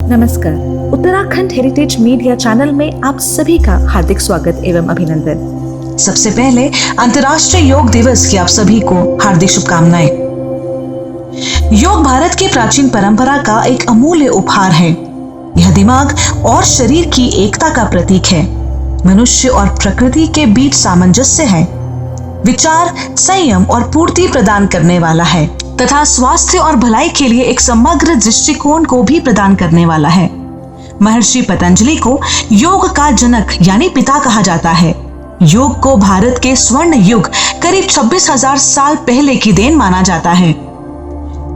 नमस्कार। Uttarakhand heritage media channel में आप सभी का हार्दिक स्वागत एवं अभिनंदन। सबसे पहले अंतर्राष्ट्रीय योग दिवस की आप सभी को हार्दिक शुभकामनाएं। योग भारत की प्राचीन परंपरा का एक अमूल्य उपहार है। यह दिमाग और शरीर की एकता का प्रतीक है, मनुष्य और प्रकृति के बीच सामंजस्य है, विचार, संयम और पूर्ति प्रदान करने वाला है तथा स्वास्थ्य और भलाई के लिए एक समग्र दृष्टिकोण को भी प्रदान करने वाला है। महर्षि पतंजलि को योग का जनक यानी पिता कहा जाता है। योग को भारत के स्वर्ण युग करीब 26,000 साल पहले की देन माना जाता है।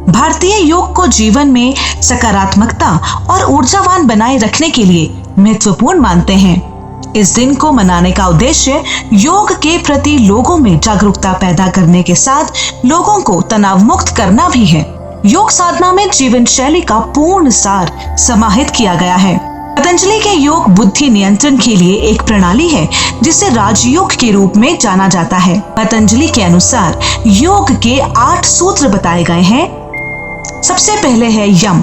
भारतीय योग को जीवन में सकारात्मकता और ऊर्जावान बनाए रखने के लिए महत्वपूर्ण मानते हैं। इस दिन को मनाने का उद्देश्य योग के प्रति लोगों में जागरूकता पैदा करने के साथ लोगों को तनाव मुक्त करना भी है। योग साधना में जीवन शैली का पूर्ण सार समाहित किया गया है। पतंजलि के योग बुद्धि नियंत्रण के लिए एक प्रणाली है जिसे राजयोग के रूप में जाना जाता है। पतंजलि के अनुसार योग के 8 सूत्र बताए गए हैं। सबसे पहले है यम।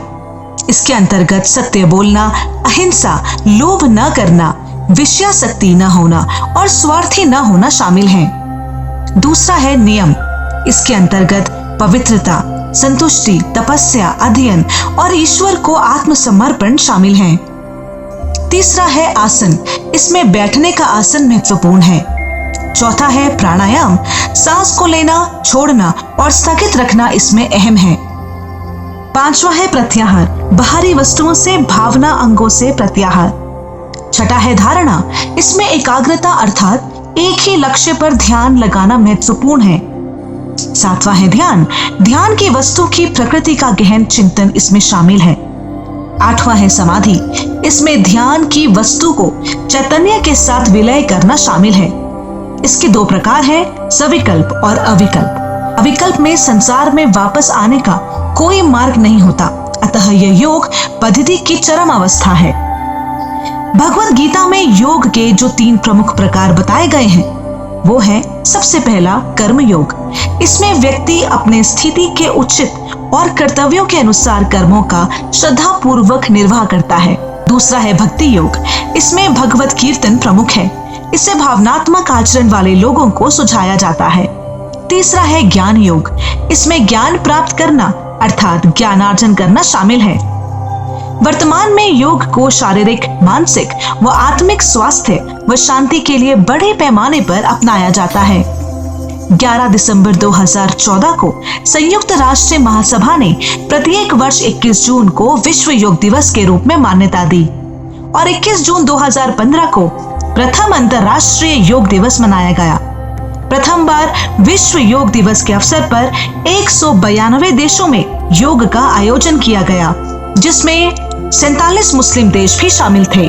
इसके अंतर्गत सत्य बोलना, अहिंसा, लोभ न करना, विषयासक्ति न होना और स्वार्थी न होना शामिल है। दूसरा है नियम। इसके अंतर्गत पवित्रता, संतुष्टि, तपस्या, अध्ययन और ईश्वर को आत्मसमर्पण शामिल है। तीसरा है आसन। इसमें बैठने का आसन महत्वपूर्ण है। चौथा है प्राणायाम। सांस को लेना, छोड़ना और स्थगित रखना इसमें अहम है। पांचवा है प्रत्याहार। बाहरी वस्तुओं से, भावना अंगों से प्रत्याहार। छठा है धारणा। इसमें एकाग्रता अर्थात एक ही लक्ष्य पर ध्यान लगाना महत्वपूर्ण है। सातवां है ध्यान। ध्यान की वस्तु की प्रकृति का गहन चिंतन इसमें शामिल है। आठवां है समाधि। इसमें ध्यान की वस्तु को चैतन्य के साथ विलय करना शामिल है। इसके 2 प्रकार हैं, सविकल्प और अविकल्प। अविकल्प में संसार में वापस आने का कोई मार्ग नहीं होता, अतः यह योग पद्धति की चरम अवस्था है। भगवत गीता में योग के जो 3 प्रमुख प्रकार बताए गए हैं वो है, सबसे पहला कर्म योग। इसमें व्यक्ति अपने स्थिति के उचित और कर्तव्यों के अनुसार कर्मों का श्रद्धा पूर्वक निर्वाह करता है। दूसरा है भक्ति योग। इसमें भगवत कीर्तन प्रमुख है। इससे भावनात्मक आचरण वाले लोगों को सुझाया जाता है। तीसरा है ज्ञान योग। इसमें ज्ञान प्राप्त करना अर्थात ज्ञानार्जन करना शामिल है। वर्तमान में योग को शारीरिक, मानसिक व आत्मिक स्वास्थ्य व शांति के लिए बड़े पैमाने पर अपनाया जाता है। 11 दिसंबर 2014 को संयुक्त राष्ट्र महासभा ने प्रत्येक वर्ष 21 जून को विश्व योग दिवस के रूप में मान्यता दी और 21 जून 2015 को प्रथम अंतर्राष्ट्रीय योग दिवस मनाया गया। प्रथम बार विश्व योग दिवस के अवसर पर 192 देशों में योग का आयोजन किया गया, जिसमें 47 मुस्लिम देश भी शामिल थे।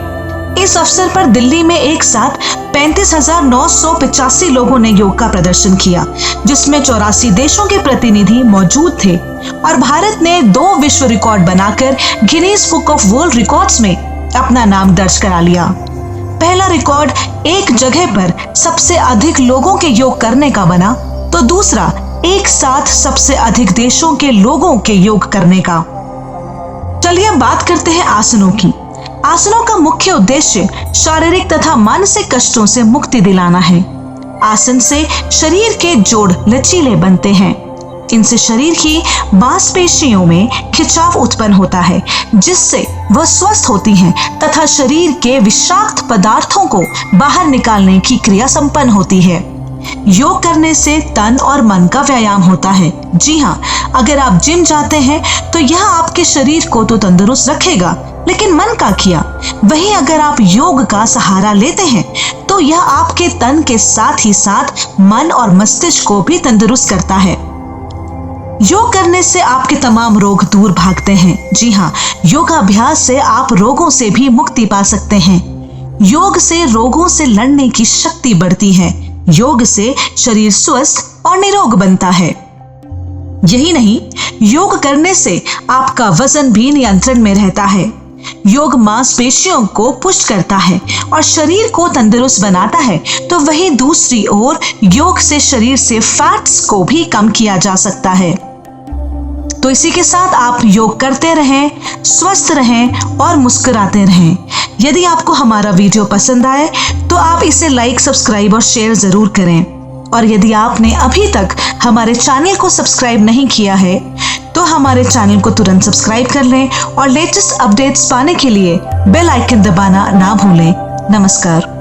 इस अवसर पर दिल्ली में एक साथ 35,985 लोगों ने योग का प्रदर्शन किया, जिसमें 84 देशों के प्रतिनिधि मौजूद थे और भारत ने 2 विश्व रिकॉर्ड बनाकर Guinness book of world records में अपना नाम दर्ज करा लिया। पहला रिकॉर्ड एक जगह पर सबसे अधिक लोगों के योग करने का बना, तो दूसरा एक साथ सबसे अधिक देशों के लोगों के योग करने का। चलिए अब बात करते हैं आसनों की। आसनों का मुख्य उद्देश्य शारीरिक तथा मानसिक कष्टों से मुक्ति दिलाना है। आसन से शरीर के जोड़ लचीले बनते हैं। इनसे शरीर की मांसपेशियों में खिंचाव उत्पन्न होता है, जिससे वह स्वस्थ होती हैं तथा शरीर के विषाक्त पदार्थों को बाहर निकालने की क्रिया संपन्न होती है। योग करने से तन और मन का व्यायाम होता है। जी हाँ, अगर आप जिम जाते हैं तो यह आपके शरीर को तो तंदुरुस्त रखेगा, लेकिन मन का क्या? वहीं अगर आप योग का सहारा लेते हैं तो यह आपके तन के साथ ही साथ मन और मस्तिष्क को भी तंदुरुस्त करता है। योग करने से आपके तमाम रोग दूर भागते हैं। जी हाँ, योगाभ्यास से आप रोगों से भी मुक्ति पा सकते हैं। योग से रोगों से लड़ने की शक्ति बढ़ती है। योग से शरीर स्वस्थ और निरोग बनता है। यही नहीं, योग करने से आपका वजन भी नियंत्रण में रहता है। योग मांसपेशियों को पुष्ट करता है और शरीर को तंदुरुस्त बनाता है, तो वहीं दूसरी ओर योग से शरीर से फैट्स को भी कम किया जा सकता है। तो इसी के साथ आप योग करते रहें, स्वस्थ रहें और मुस्कुराते रहें। यदि आपको हमारा वीडियो पसंद आए तो आप इसे लाइक, सब्सक्राइब और शेयर जरूर करें। और यदि आपने अभी तक हमारे चैनल को सब्सक्राइब नहीं किया है तो हमारे चैनल को तुरंत सब्सक्राइब कर लें और लेटेस्ट अपडेट्स पाने के लिए बेल आइकन दबाना ना भूलें। नमस्कार।